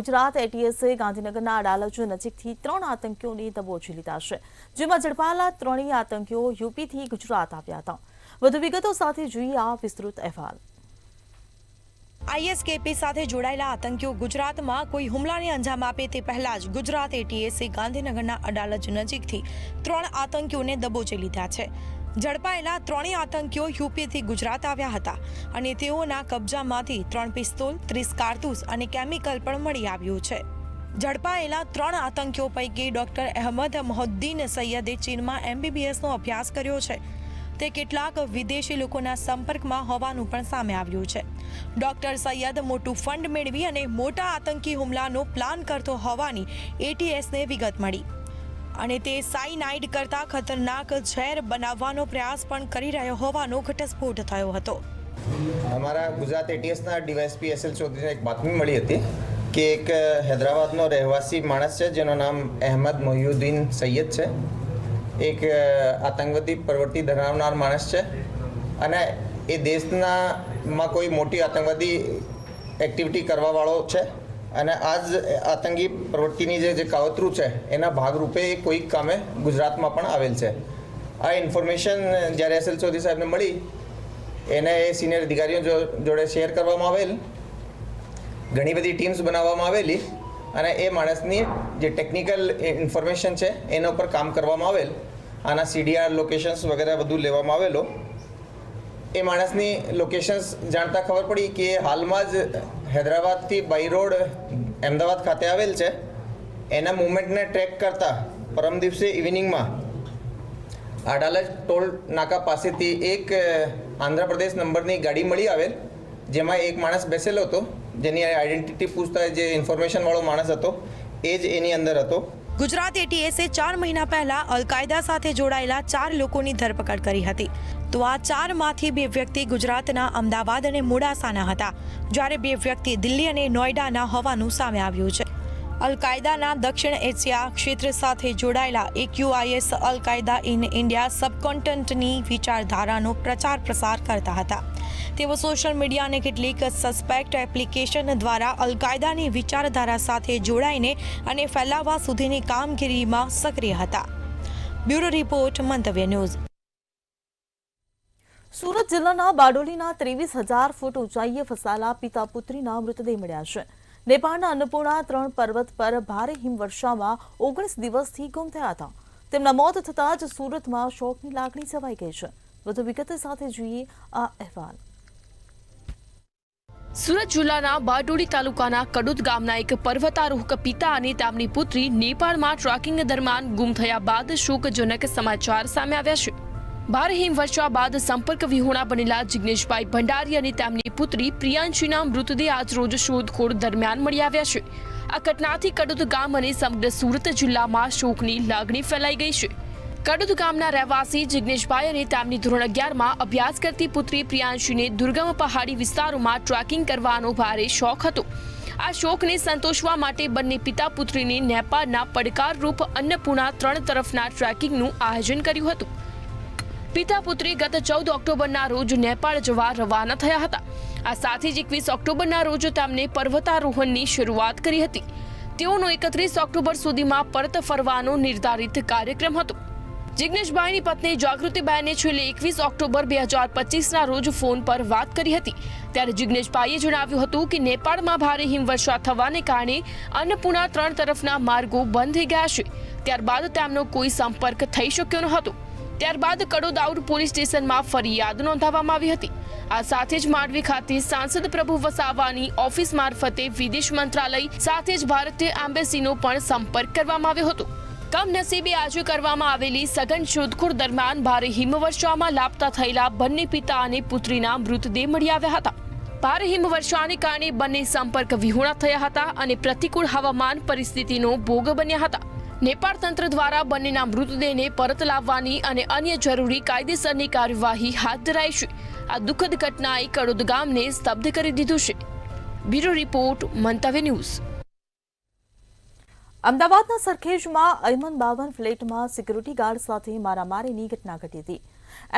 ગુજરાત એટીએસે ગાંધીનગરના અડાલજ નજીકથી 3 આતંકીઓને દબોચી લીધા છે, જેમાં ઝડપાયેલા ત્રણેય આતંકીઓ યુપીથી ગુજરાત આવ્યા હતા। વધુ વિગતો સાથે જોઈએ આ વિસ્તૃત અહેવાલ। આઈએસકેપી સાથે જોડાયેલા આતંકીઓ ગુજરાતમાં કોઈ હુમલાને અંજામ આપે તે પહેલા જ ગુજરાત એટીએસે ગાંધીનગરના અડાલજ નજીકથી 3 આતંકીઓને દબોચી લીધા છે। ઝડપાયેલા ત્રણેય આતંકીઓ યુપીથી ગુજરાત આવ્યા હતા અને તેઓના કબજામાંથી 3 પિસ્તોલ, 30 કારતૂસ અને કેમિકલ પણ મળી આવ્યું છે। ઝડપાયેલા 3 આતંકીઓ પૈકી ડોક્ટર અહેમદ મોહદ્દીન સૈયદે ચીનમાં MBBSનો અભ્યાસ કર્યો છે। તે કેટલાક વિદેશી લોકોના સંપર્કમાં હોવાનું પણ સામે આવ્યું છે। ડોક્ટર સૈયદ મોટું ફંડ મેળવી અને મોટા આતંકી હુમલાનો પ્લાન કરતો હોવાની એટીએસને વિગત મળી અને તે સાયનાઇડ કરતા ખતરનાક ઝેર બનાવવાનો પ્રયાસ પણ કરી રહ્યો હોવાનો ઘટસ્ફોટ થયો હતો। અમારા ગુજરાત એટીએસના ડીવાયએસપી SL ચૌધરીને એક બાતમી મળી હતી કે એક હૈદરાબાદનો રહેવાસી માણસ છે જેનું નામ અહેમદ મોહ્યુદ્દીન સૈયદ છે। એક આતંકવાદી પ્રવૃત્તિ ધરાવનાર માણસ છે અને એ દેશમાં કોઈ મોટી આતંકવાદી એક્ટિવિટી કરવાવાળો છે અને આજ આતંકી પ્રવૃત્તિની જે કાવતરું છે એના ભાગરૂપે કોઈક કામે ગુજરાતમાં પણ આવેલ છે। આ ઇન્ફોર્મેશન જ્યારે SL ચૌધરી સાહેબને મળી એને એ સિનિયર અધિકારીઓ જોડે શેર કરવામાં આવેલ, ઘણી બધી ટીમ્સ બનાવવામાં આવેલી અને એ માણસની જે ટેકનિકલ ઇન્ફોર્મેશન છે એના ઉપર કામ કરવામાં આવેલ। આના CDR લોકેશન્સ વગેરે બધું લેવામાં આવેલો। એ માણસની લોકેશન્સ જાણતા ખબર પડી કે હાલમાં જ હૈદરાબાદથી બાય રોડ અમદાવાદ ખાતે આવેલ છે। એના મૂવમેન્ટને ટ્રેક કરતા પરમ દિવસે ઇવનિંગમાં અડાલજ ટોલ નાકા પાસેથી એક આંધ્રપ્રદેશ નંબરની ગાડી મળી આવેલ, જેમાં એક માણસ બેસેલો હતો, જેની આઈડેન્ટિટી પૂછતા જે ઇન્ફોર્મેશનવાળો માણસ હતો એ જ એની અંદર હતો। ગુજરાત એટીએસે 4 મહિના પહેલા અલ-કાયદા સાથે જોડાયેલા 4 લોકોની ધરપકડ કરી હતી। તો આ 4માંથી 2 વ્યક્તિ ગુજરાતના અમદાવાદ અને મોડાસાના હતા, જ્યારે 2 વ્યક્તિ દિલ્હી અને નોઈડાના હોવાનું સામે આવ્યું છે। અલ-કાયદાના દક્ષિણ એશિયા ક્ષેત્ર સાથે જોડાયેલા AQIS અલ-કાયદા ઇન ઇન્ડિયા સબકોન્ટિનેન્ટની વિચારધારાનો પ્રચાર પ્રસાર કરતા હતા। તેઓ સોશિયલ મીડિયા અને કેટલીક સસ્પેક્ટ એપ્લિકેશન દ્વારા અલ-કાયદાની વિચારધારા સાથે જોડાઈને અને ફેલાવવા સુધીની કામગીરીમાં સક્રિય હતા। બ્યુરો રિપોર્ટ, મંતવ્ય ન્યૂઝ। સુરત જિલ્લાના બારડોલીના 23,000 ફૂટ ઊંચાઈએ ફસાયેલા પિતા પુત્રીના મૃતદેહ મળ્યા છે। નેપાળના અન્નપૂર્ણા 3 પર્વત પર ભારે હિમવર્ષામાં 19 દિવસથી ગુમ થયા હતા। તેમના મોત થતાં જ સુરતમાં શોકની લાગણી છવાઈ ગઈ છે। વધુ વિગત સાથે જોઈએ આ અહેવાલ। સુરત જિલ્લાના બારડોલી તાલુકાના કડુદ ગામના એક પર્વતારોહક પિતા અને તેમની પુત્રી નેપાળમાં ટ્રેકિંગ દરમિયાન ગુમ થયા બાદ શોકજનક સમાચાર સામે આવ્યા છે। ભારે હિમવર્ષા બાદ સંપર્ક વિહોણા બનેલા જિગ્નેશભાઈ ભંડારી અને તેમની પુત્રી પ્રિયાંશીના મૃતદેહ આજ રોજ શોધખોળ દરમિયાન મળી આવ્યા છે। આ ઘટનાથી કડુદ ગામ અને સમગ્ર સુરત જિલ્લામાં શોકની લાગણી ફેલાઈ ગઈ છે। કડુદ ગામના રહેવાસી જિગ્નેશભાઈ અને તેમની ધોરણ 11માં અભ્યાસ કરતી પુત્રી પ્રિયાંશીને દુર્ગમ પહાડી વિસ્તારોમાં ટ્રેકિંગ કરવાનો ભારે શોખ હતો। આ શોખને સંતોષવા માટે બંને પિતા પુત્રીને નેપાળના પડકારરૂપ અન્નપૂર્ણા 3 તરફના ટ્રેકિંગનું આયોજન કર્યું હતું। પિતા પુત્રી ગત 14 ઓક્ટોબરના રોજ નેપાળ જવા રવાના થયા હતા। આ સાથે જ 21 ઓક્ટોબરના રોજ તેમને પર્વતારોહણની શરૂઆત કરી હતી। તેઓનો 31 ઓક્ટોબર સુધીમાં પરત ફરવાનો નિર્ધારિત કાર્યક્રમ હતો। જિગ્નેશભાઈની પત્ની જાગૃતિબેને છેલ્લે 21 ઓક્ટોબર 2025ના રોજ ફોન પર વાત કરી હતી। ત્યારે જિગ્નેશભાઈએ જણાવ્યું હતું કે નેપાળમાં ભારે હિમવર્ષા થવાને કારણે અન્નપૂર્ણા 3 તરફના માર્ગો બંધ થઈ ગયા છે। ત્યારબાદ તેમનો કોઈ સંપર્ક થઈ શક્યો ન હતો। ત્યારબાદ કડોદાઉડ પોલીસ સ્ટેશનમાં ફરિયાદ નોંધાવવામાં આવી હતી। આ સાથે જ માંડવી ખાતે સાંસદ પ્રભુ વસાવાની ઓફિસ મારફતે વિદેશ મંત્રાલય સાથે જ ભારતીય એમ્બેસીનો પણ સંપર્ક કરવામાં આવ્યો હતો। કમનસીબે આજે કરવામાં આવેલી સઘન શોધખોળ દરમિયાન ભારે હિમવર્ષામાં લાપતા થયેલા બંને પિતા અને પુત્રીના મૃતદેહ મળી આવ્યા હતા। ભારે હિમવર્ષાને કારણે બંને સંપર્ક વિહોણા થયા હતા અને પ્રતિકૂળ હવામાન પરિસ્થિતિનો ભોગ બન્યા હતા। નેપાળ તંત્ર દ્વારા બંનેના મૃતદેહને પરત લાવવાની અને અન્ય જરૂરી કાયદેસરની કાર્યવાહી હાથ ધરાઈ છે। આ દુઃખદ ઘટનાએ કડોદ ગામને સ્તબ્ધ કરી દીધું છે। બ્યુરો રિપોર્ટ, મંતવ્ય ન્યૂઝ। અમદાવાદના સરખેજમાં અયમન 52 ફ્લેટમાં સિક્યુરિટી ગાર્ડ સાથે મારામારીની ઘટના ઘટી હતી।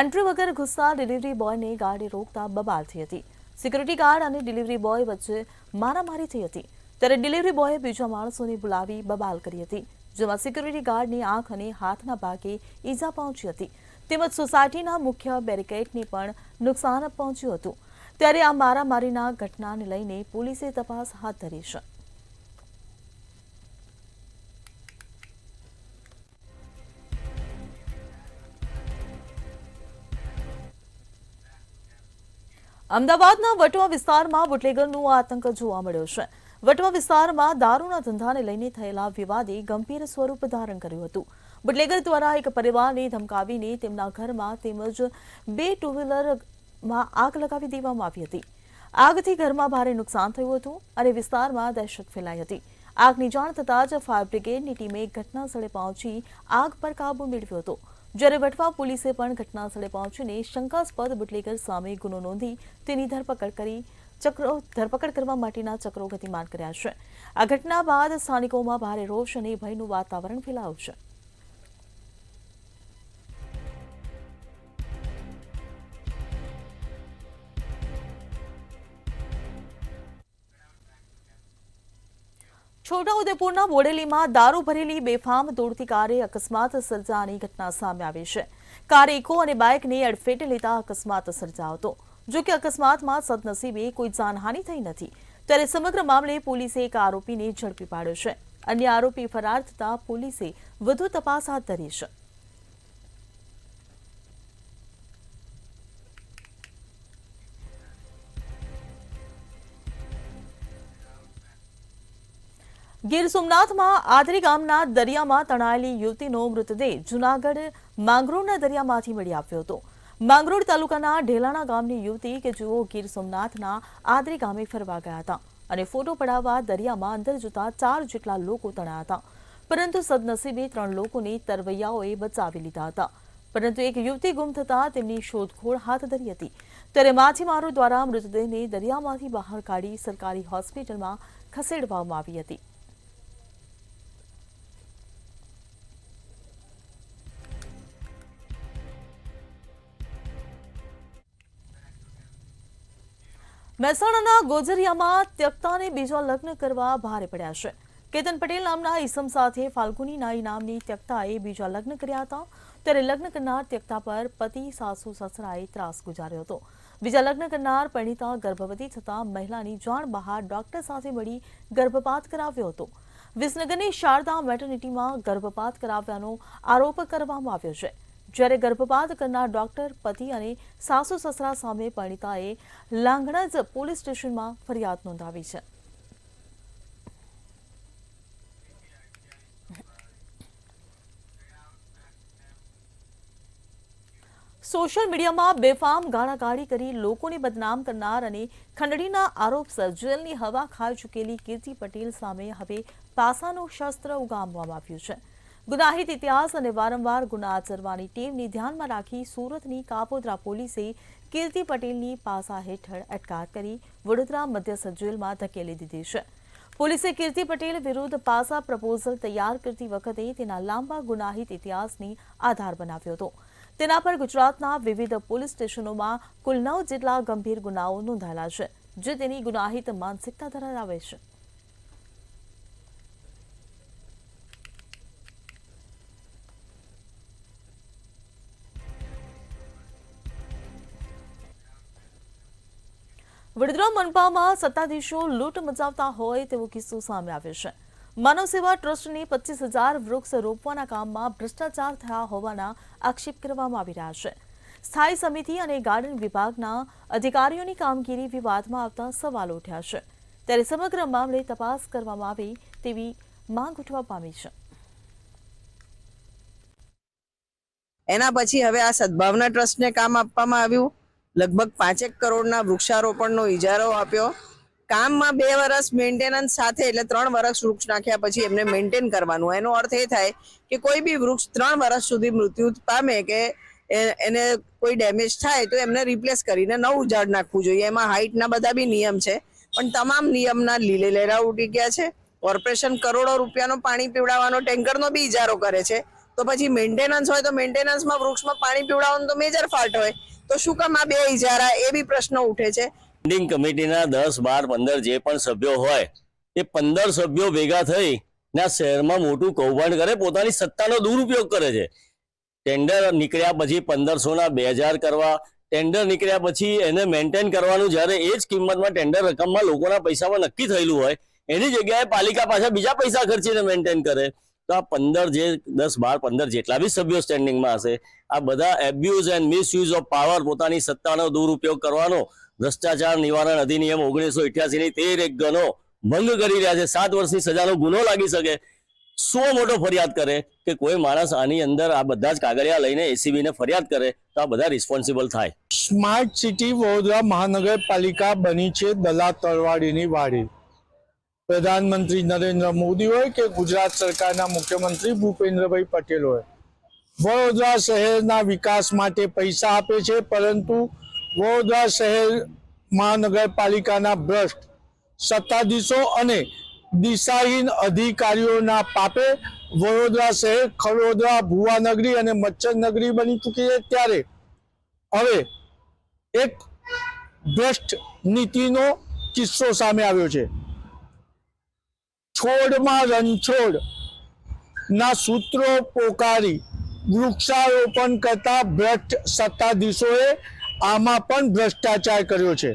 એન્ટ્રી વગર ઘૂસતા ડિલિવરી બોયને ગાર્ડે રોકતા બબાલ થઈ હતી। સિક્યુરિટી ગાર્ડ અને ડિલિવરી બોય વચ્ચે મારામારી થઈ હતી। ત્યારે ડિલિવરી બોયે બીજા માણસોને બોલાવી બબાલ કરી હતી, જેમાં સિક્યુરિટી ગાર્ડની આંખ અને હાથના ભાગે ઈજા પહોંચી હતી તેમજ સોસાયટીના મુખ્ય બેરિકેડને પણ નુકસાન પહોંચ્યું હતું। ત્યારે આ મારામારીના ઘટનાને લઈને પોલીસે તપાસ હાથ ધરી છે। અમદાવાદના વટવા વિસ્તારમાં બુટલેગરનો આતંક જોવા મળ્યો છે। વટવા વિસ્તારમાં દારૂના ધંધાને લઈને થયેલા વિવાદે ગંભીર સ્વરૂપ ધારણ કર્યું હતું। બુટલેગર દ્વારા એક પરિવારને ધમકાવીને તેમના ઘરમાં તેમજ 2 ટુ વ્હીલરમાં આગ લગાવી દેવામાં આવી હતી। આગથી ઘરમાં ભારે નુકસાન થયું હતું અને વિસ્તારમાં દહેશત ફેલાઈ હતી। આગની જાણ થતાં જ ફાયર બ્રિગેડની ટીમે ઘટના સ્થળે પહોંચી આગ પર કાબુ મેળવ્યો હતો, જ્યારે વટવા પોલીસે પણ ઘટના સ્થળે પહોંચીને શંકાસ્પદ બુટલેગર સામે ગુનો નોંધી તેની ધરપકડ કરવા માટેના ચક્રો ગતિમાન કર્યા છે। આ ઘટના બાદ સ્થાનિકોમાં ભારે રોષ અને ભયનું વાતાવરણ ફેલાયું છે। છોટાઉદેપુરના બોડેલીમાં દારૂ ભરેલી બેફામ દોડતી કારે અકસ્માત સર્જાવાની ઘટના સામે આવી છે। કાર ઇકો અને બાઇકને અડફેટે લેતા અકસ્માત સર્જાયો હતો, જો કે અકસ્માતમાં સદનસીબે કોઈ જાનહાનિ થઈ નથી। ત્યારે સમગ્ર મામલે પોલીસે એક આરોપીને ઝડપી પાડ્યો છે। અન્ય આરોપી ફરાર થતા પોલીસે વધુ તપાસ હાથ ધરી છે। ગીર સોમનાથમાં આદરી ગામના દરિયામાં તણાયેલી યુવતીનો મૃતદેહ જૂનાગઢ માંગરોળના દરિયામાંથી મળી આવ્યો હતો। માંગરોળ તાલુકાના ઢેલાણા ગામની યુવતી કે જેઓ ગીર સોમનાથના આદરી ગામે ફરવા ગયા હતા અને ફોટો પડાવવા દરિયામાં અંદર જતા 4 જેટલા લોકો તણાયા હતા, પરંતુ સદનસીબે 3 લોકોને તરવૈયાઓએ બચાવી લીધા હતા, પરંતુ એક યુવતી ગુમ થતાં તેમની શોધખોળ હાથ ધરી હતી। ત્યારે માછીમારો દ્વારા મૃતદેહને દરિયામાંથી બહાર કાઢી સરકારી હોસ્પિટલમાં ખસેડવામાં આવી હતી। મહેસાણાના ગોજરિયામાં ત્યક્તાને બીજા લગ્ન કરવા ભારે પડ્યા છે। કેતન પટેલ નામના ઈસમ સાથે ફાલ્ગુની નાઈ નામની ત્યક્તાએ બીજા લગ્ન કર્યા હતા। ત્યારે લગ્ન કરનાર ત્યક્તા પર પતિ સાસુ સસરાએ ત્રાસ ગુજાર્યો હતો। બીજા લગ્ન કરનાર પરિણીતા ગર્ભવતી થતાં મહિલાની જાણ બહાર ડોક્ટર સાથે મળી ગર્ભપાત કરાવ્યો હતો। વિસનગરની શારદા મેટર્નિટીમાં ગર્ભપાત કરાવ્યાનો આરોપ કરવામાં આવ્યો છે, જ્યારે ગર્ભપાત કરનાર ડોક્ટર પતિ અને સાસુ સસરા સામે પરિણીતાએ લાંગણજ પોલીસ સ્ટેશનમાં ફરિયાદ નોંધાવી છે। સોશિયલ મીડિયામાં બેફામ ગાળાગાળી કરી લોકોને બદનામ કરનાર અને ખંડણીના આરોપસર જેલની હવા ખાઈ ચૂકેલી કીર્તિ પટેલ સામે હવે પાસાનું શસ્ત્ર ઉગામવામાં આવ્યું છે। ગુનાહિત ઇતિહાસ અને વારંવાર ગુના આચરવાની ટેવને ધ્યાનમાં રાખી સુરતની કાપોદ્રા પોલીસે કીર્તિ પટેલની પાસા હેઠળ અટકાયત કરી વડોદરા મધ્યસ્થ જેલમાં ધકેલી દીધી છે। પોલીસે કીર્તિ પટેલ વિરુદ્ધ પાસા પ્રપોઝલ તૈયાર કરતી વખતે તેના લાંબા ગુનાહિત ઇતિહાસને આધાર બનાવ્યો હતો। તેના પર ગુજરાતના વિવિધ પોલીસ સ્ટેશનોમાં કુલ 9 જેટલા ગંભીર ગુનાઓ નોંધાયેલા છે, જે તેની ગુનાહિત માનસિકતા ધરાવે છે। વડોદરા મનપામાં સત્તાધીશો લૂંટ મચાવતા હોય તેવો કિસ્સો સામે આવ્યો છે। માનવ સેવા ટ્રસ્ટને 25,000 વૃક્ષ રોપવાના કામમાં ભ્રષ્ટાચાર થયા હોવાના આક્ષેપ કરવામાં આવી રહ્યા છે। સ્થાયી સમિતિ અને ગાર્ડન વિભાગના અધિકારીઓની કામગીરી વિવાદમાં આવતા સવાલો ઉઠ્યા છે। ત્યારે સમગ્ર મામલે તપાસ કરવામાં આવે તેવી માંગ ઉઠવા પામી છે। એના પછી હવે આ સદભાવના ટ્રસ્ટને કામ આપવામાં આવ્યું। લગભગ 5 કરોડના વૃક્ષારોપણનો ઇજારો આપ્યો। કામમાં 2 વર્ષ મેન્ટેનન્સ સાથે એટલે 3 વર્ષ વૃક્ષ નાખ્યા પછી એમને મેન્ટેન કરવાનું। એનો અર્થ એ થાય કે કોઈ બી વૃક્ષ 3 વર્ષ સુધી મૃત્યુ પામે કે એને કોઈ ડેમેજ થાય તો એમને રિપ્લેસ કરીને નવું ઝાડ નાખવું જોઈએ। એમાં હાઇટના બધા બી નિયમ છે, પણ તમામ નિયમના લીલે લેરા ઉડી ગયા છે। કોર્પોરેશન કરોડો રૂપિયાનો પાણી પીવડાવવાનો ટેન્કરનો બી ઇજારો કરે છે, તો પછી મેન્ટેનન્સ હોય તો મેન્ટેનન્સમાં વૃક્ષમાં પાણી પીવડાવવાનો તો મેજર ફાલ્ટ હોય, તો શું કામ આ 2 ઇજારા? એ બી પ્રશ્ન ઉઠે છે। સ્ટેન્ડિંગ કમિટીના 10, 12, 15 જે પણ સભ્યો હોય એ 15 સભ્યો ભેગા થઈ ને આ શહેરમાં મોટું કૌભાંડ કરે, પોતાની સત્તાનો દુરુપયોગ કરે છે. ટેન્ડર નીકળ્યા પછી 1500ના 2000 કરવા, ટેન્ડર નીકળ્યા પછી એને મેન્ટેન કરવાનું, જ્યારે એ જ કિંમતમાં ટેન્ડર રકમમાં લોકોના પૈસામાં નક્કી થયેલું હોય એની જગ્યાએ પાલિકા પાછા બીજા પૈસા ખર્ચીને મેન્ટેન કરે. તો આ 15 જે 10, 12, 15 જેટલા બી સભ્યો સ્ટેન્ડિંગમાં હશે, આ બધા abuse and misuse of power, પોતાની સત્તાનો દુરુપયોગ કરવાનો ભ્રષ્ટાચાર નિવારણ અધિનિયમ 1988ની 13 ગણો ભંગ કરી રહ્યા છે. 7 વર્ષની સજાનો ગુનો લાગી શકે. શું મોટો ફરિયાદ કરે કે કોઈ માણસ આની અંદર આ બધા જ કાગળિયા લઈને એસીબીને ફરિયાદ કરે તો આ બધા રિસ્પોન્સિબલ થાય. સ્માર્ટ સિટી વડોદરા મહાનગરપાલિકા બની છે દલા તલવાડીની વાડી. પ્રધાનમંત્રી નરેન્દ્ર મોદી હોય કે ગુજરાત સરકારના મુખ્યમંત્રી ભૂપેન્દ્રભાઈ પટેલ હોય, વડોદરા શહેરના વિકાસ માટે પૈસા આપે છે, પરંતુ વડોદરા શહેર મહાનગરપાલિકાના ભ્રષ્ટ સત્તાધીશો અને દિશાહીન અધિકારીઓના પાપે વડોદરા શહેર ખડોદરા, ભુવાનગરી અને મચ્છરનગરી બની ચૂકી છે. ત્યારે હવે એક ભ્રષ્ટ નીતિનો કિસ્સો સામે આવ્યો છે. છોડમાં રણછોડ ના સૂત્રો પોકારી વૃક્ષારોપણ કરતા ભ્રષ્ટ સત્તાધીશોએ આમાં પણ ભ્રષ્ટાચાર કર્યો છે.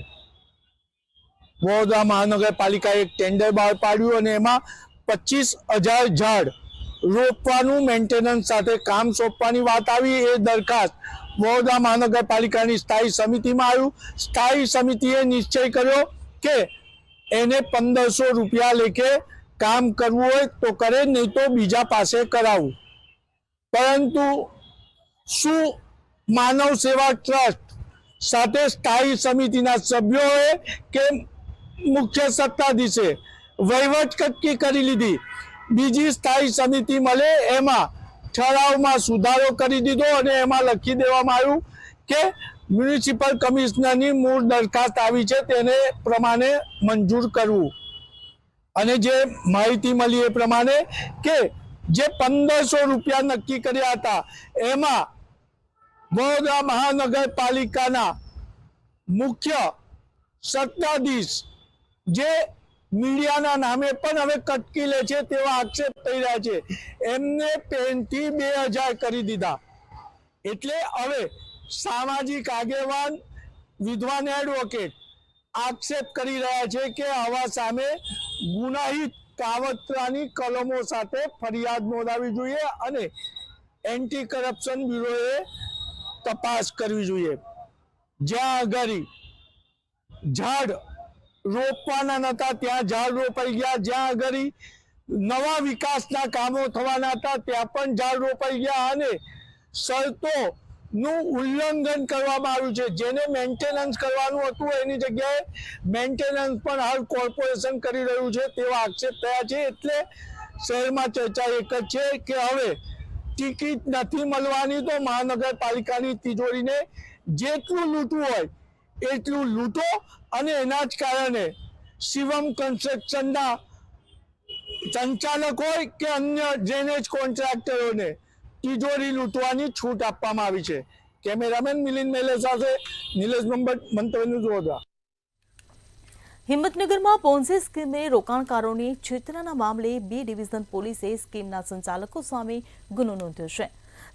વડોદરા મહાનગરપાલિકાએ એક ટેન્ડર બહાર પાડ્યું અને એમાં 25,000 ઝાડ રોપવાનું મેન્ટેનન્સ સાથે કામ સોંપવાની વાત આવી. એ દરખાસ્ત વડોદરા મહાનગરપાલિકાની સ્થાયી સમિતિમાં આવ્યું. સ્થાયી સમિતિએ નિશ્ચય કર્યો કે એને 1500 રૂપિયા લેખે કામ કરવું હોય તો કરે, નહીં તો બીજા પાસે કરાવવું. પરંતુ શું માનવ સેવા ટ્રસ્ટ સાથે સ્થાયી સમિતિના સભ્યોએ કે મુખ્ય સત્તાધીશે વહીવટ કટકી કરી લીધી. બીજી સ્થાયી સમિતિ મળે એમાં ઠરાવમાં સુધારો કરી દીધો અને એમાં લખી દેવામાં આવ્યું કે મ્યુનિસિપલ કમિશનરની મૂળ દરખાસ્ત આવી છે તેને પ્રમાણે મંજૂર કરવું. અને જે માહિતી મળી એ પ્રમાણે કે જે 1500 રૂપિયા નક્કી કર્યા હતા એમાં વડોદરા મહાનગરપાલિકાના મુખ્ય સત્તાધીશ જે મીડિયાના નામે પણ હવે કટકી લે છે તેવા આક્ષેપ થઈ રહ્યા છે, એમને પેનથી 2000 કરી દીધા. એટલે હવે સામાજિક આગેવાન, વિદ્વાન એડવોકેટ આક્ષેપ કરી રહ્યા છે કે આવા સામે ગુનાહિત કાવતરાની કલમો સાથે ફરિયાદ નોંધાવી જોઈએ અને એન્ટી કરપ્શન બ્યુરોએ તપાસ કરવી જોઈએ. જ્યાં આગળ ઝાડ રોપવાના નતા ત્યાં ઝાડ રોપાઈ ગયા, જ્યાં આગળ નવા વિકાસના કામો થવાના હતા ત્યાં પણ ઝાડ રોપાઈ ગયા અને શરતોનું ઉલ્લંઘન કરવામાં આવ્યું છે. જેને મેન્ટેનન્સ કરવાનું હતું એની જગ્યાએ મેન્ટેનન્સ પણ હાલ કોર્પોરેશન કરી રહ્યું છે તેવા આક્ષેપ થયા છે. એટલે શહેરમાં ચર્ચા એક જ છે કે હવે ટિકિટ નથી મળવાની તો મહાનગરપાલિકાની તિજોરીને જેટલું લૂંટવું હોય એટલું લૂંટો અને એના જ કારણે શિવમ કન્સ્ટ્રક્શનના સંચાલક હોય કે અન્ય ડ્રેનેજ કોન્ટ્રાક્ટરોને તિજોરી લૂંટવાની છૂટ આપવામાં આવી છે. કેમેરામેન મિલિંદ મેલે સાથે નિલેશ ભંભટ, મંતવ્ય ન્યૂઝ, વડોદરા. હિંમતનગરમાં પોન્ઝી સ્કીમે રોકાણકારોની છેતરાના મામલે B ડિવિઝન પોલીસે સ્કીમના સંચાલકો સામે ગુનો નોંધ્યો છે.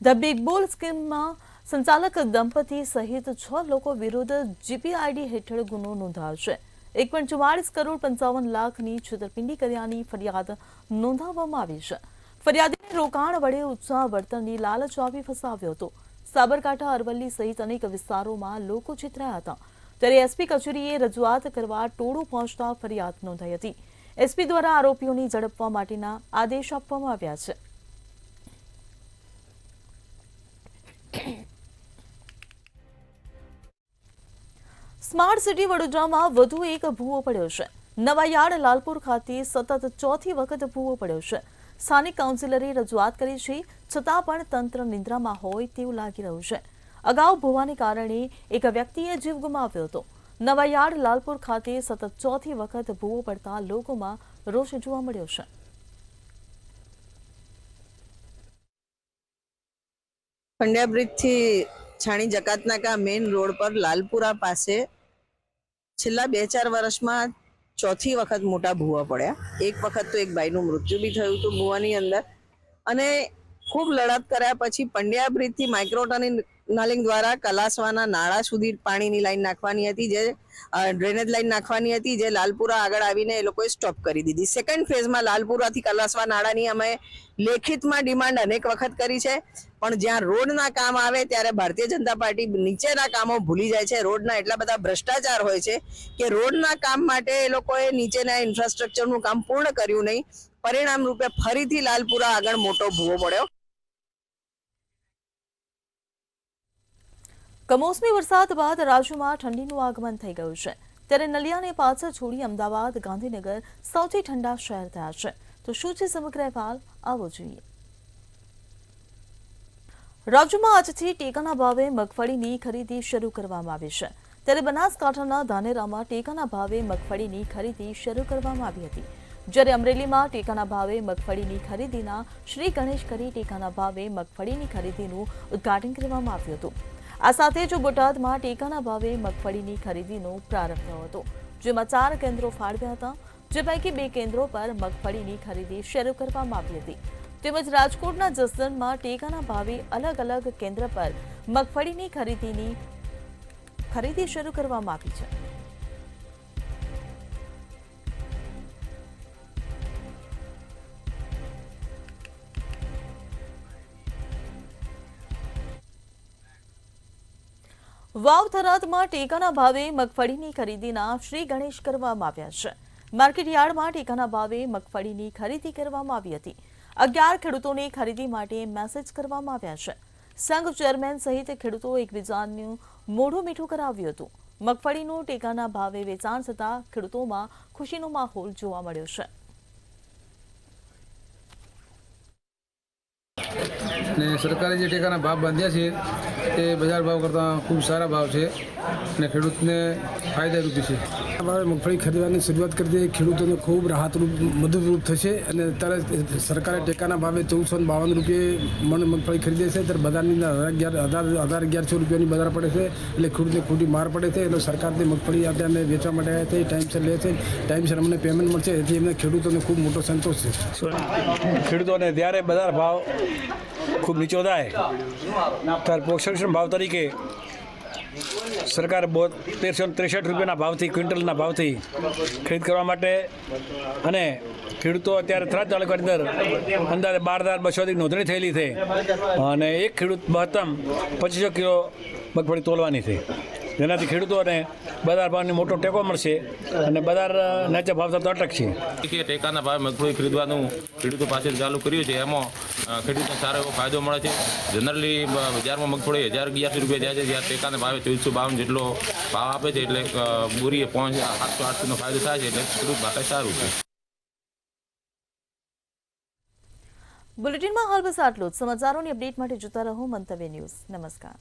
ધ બિગ બોલ સ્કીમમાં સંચાલક દંપતી સહિત 6 લોકો વિરુદ્ધ GPID હેઠળ ગુનો નોંધાયો છે. 1.44 કરોડ 55 લાખની છેતરપિંડી કર્યાની ફરિયાદ નોંધાવવામાં આવી છે. ફરિયાદીને રોકાણ વડે ઉત્સાહ વર્તનની લાલચ આપી ફસાવ્યો હતો. સાબરકાંઠા, અરવલ્લી સહિત અનેક વિસ્તારોમાં લોકો છેતરાયા હતા. ત્યારે SP કચેરીએ રજૂઆત કરવા ટોળું પહોંચતા ફરિયાદ નોંધાઈ હતી. SP દ્વારા આરોપીઓને ઝડપવા માટેના આદેશ આપવામાં આવ્યા છે. સ્માર્ટ સિટી વડોદરામાં વધુ એક ભૂવો પડ્યો છે. નવાયાર્ડ લાલપુર ખાતે સતત ચોથી વખત ભૂવો પડ્યો છે. સ્થાનિક કાઉન્સિલરે રજૂઆત કરી છે, છતાં પણ તંત્ર નિંદ્રામાં હોય તેવું લાગી રહ્યું છે. અગાઉ ભૂવાને કારણે એક વ્યક્તિએ જીવ ગુમાવ્યો હતો. નવાયાર્ડ લાલપુર ખાતે સતત ચોથી વખત ભૂવો પડતા લોકોમાં રોષ જોવા મળ્યો છે. પંડ્યા બ્રિજથી છાણી જકાતનાકા મેઇન રોડ પર લાલપુરા પાસે છેલ્લા 2-4 વર્ષમાં ચોથી વખત મોટા ભૂવા પડ્યા. એક વખત તો એક ભાઈનું મૃત્યુ બી થયું હતું ભૂવાની અંદર. અને ખૂબ લડત કર્યા પછી પંડ્યા બ્રિજથી માઇક્રોટનલિંગ દ્વારા કલાસવાના નાળા સુધી પાણીની લાઈન નાખવાની હતી, જે ડ્રેનેજ લાઈન નાખવાની હતી, જે લાલપુરા આગળ આવીને એ લોકોએ સ્ટોપ કરી દીધી. સેકન્ડ ફેઝમાં લાલપુરાથી કલાસવા નાળાની અમે લેખિતમાં ડિમાન્ડ અનેક વખત કરી છે, પણ જ્યાં રોડના કામ આવે ત્યારે ભારતીય જનતા પાર્ટી નીચેના કામો ભૂલી જાય છે. રોડના એટલા બધા ભ્રષ્ટાચાર હોય છે કે રોડના કામ માટે એ લોકોએ નીચેના ઇન્ફ્રાસ્ટ્રક્ચરનું કામ પૂર્ણ કર્યું નહીં. પરિણામ રૂપે ફરીથી લાલપુરા આગળ મોટો ભૂવો પડ્યો. કમોસમી વરસાદ બાદ રાજ્યમાં ઠંડીનું આગમન થઈ ગયું છે, ત્યારે નલિયાને પાછળ છોડી અમદાવાદ, ગાંધીનગર સૌથી ઠંડા શહેર થયા છે. તો શું છે સમગ્ર અહેવાલ, આવો જોઈએ. રાજ્યમાં આજથી ટેકાના ભાવે મગફળીની ખરીદી શરૂ કરવામાં આવી છે, ત્યારે બનાસકાંઠાના ધાનેરામાં ટેકાના ભાવે મગફળીની ખરીદી શરૂ કરવામાં આવી હતી, જ્યારે અમરેલીમાં ટેકાના ભાવે મગફળીની ખરીદીના શ્રી ગણેશ કરી ટેકાના ભાવે મગફળીની ખરીદીનું ઉદ્ઘાટન કરવામાં આવ્યું હતું. આ સાથે જ બોટાદમાં ટેકાના ભાવે મગફળીની ખરીદીનો પ્રારંભ થયો હતો, જેમાં 4 કેન્દ્રો ફાળવ્યા હતા, જે પૈકી 2 કેન્દ્રો પર મગફળીની ખરીદી શરૂ કરવામાં આવી હતી. તેમજ રાજકોટના જસદણમાં ટેકાના ભાવે અલગ અલગ કેન્દ્ર પર મગફળીની ખરીદી શરૂ કરવામાં આવી છે. વાવ થરાદમાં ટેકાના ભાવે મગફળીની ખરીદીના શ્રી ગણેશ કરવામાં આવ્યા છે. માર્કેટ યાર્ડમાં ટેકાના ભાવે મગફળીની ખરીદી કરવામાં આવી હતી. 11 ખેડૂતોને ખરીદી માટે મેસેજ કરવામાં આવ્યા છે. સંઘ ચેરમેન સહિત ખેડૂતો એકબીજાનું મોઢું મીઠું કરાવ્યું હતું. મગફળીનું ટેકાના ભાવે વેચાણ થતાં ખેડૂતોમાં ખુશીનો માહોલ જોવા મળ્યો છે. ને સરકારે જે ટેકાના ભાવ બાંધ્યા છે તે બજાર ભાવ કરતાં ખૂબ સારા ભાવ છે અને ખેડૂતને ફાયદારૂપી છે. આ ભાવે મગફળી ખરીદવાની શરૂઆત કરી દે ખેડૂતોને ખૂબ રાહતરૂપ મદદરૂપ થશે. અને અત્યારે સરકારે ટેકાના ભાવે 1452 રૂપિયે મણ મગફળી ખરીદે છે, ત્યારે બજારની 1100 રૂપિયાની બજાર પડે છે, એટલે ખેડૂતને ખોટી માર પડે છે. એટલે સરકારને મગફળી અત્યારે વેચવા માટે આવ્યા છે, ટાઈમસર લે છે, ટાઈમસર અમને પેમેન્ટ મળશે, એથી એમને ખેડૂતોને ખૂબ મોટો સંતોષ છે. ખેડૂતોને જ્યારે બજાર ભાવ ખૂબ નીચો થાય ત્યારે પોષણ ભાવ તરીકે સરકાર 1363 રૂપિયાના ભાવથી ક્વિન્ટલના ભાવથી ખરીદ કરવા માટે, અને ખેડૂતો અત્યારે થરાદ તાલુકાની અંદર અંદાજે 12,200 નોંધણી થયેલી છે, અને એક ખેડૂત મહત્તમ 2500 કિલો મગફળી તોલવાની છે, જેનાથી ખેડૂતોને બજાર ભાવની મોટો ટેકો મળશે અને બજાર નીચે ભાવ થતો અટકશે. ટેકાના ભાવે મગફળી ખરીદવાનું ખેડૂતો પાસે ચાલુ કર્યું છે, એમાં ખેડૂતને સારો એવો ફાયદો મળે છે. જનરલી બજારમાં મગફળી 1011 રૂપિયા જાય છે, જ્યારે ટેકાના ભાવે 1452 જેટલો ભાવ આપે છે, એટલે બોરીએ 700-800નો ફાયદો થાય છે, એટલે ખેડૂત માટે સારું છે. બુલેટિનમાં હાલ બસ આટલું જ. સમાચારોની અપડેટ માટે જોતા રહો મંતવ્ય ન્યૂઝ. નમસ્કાર.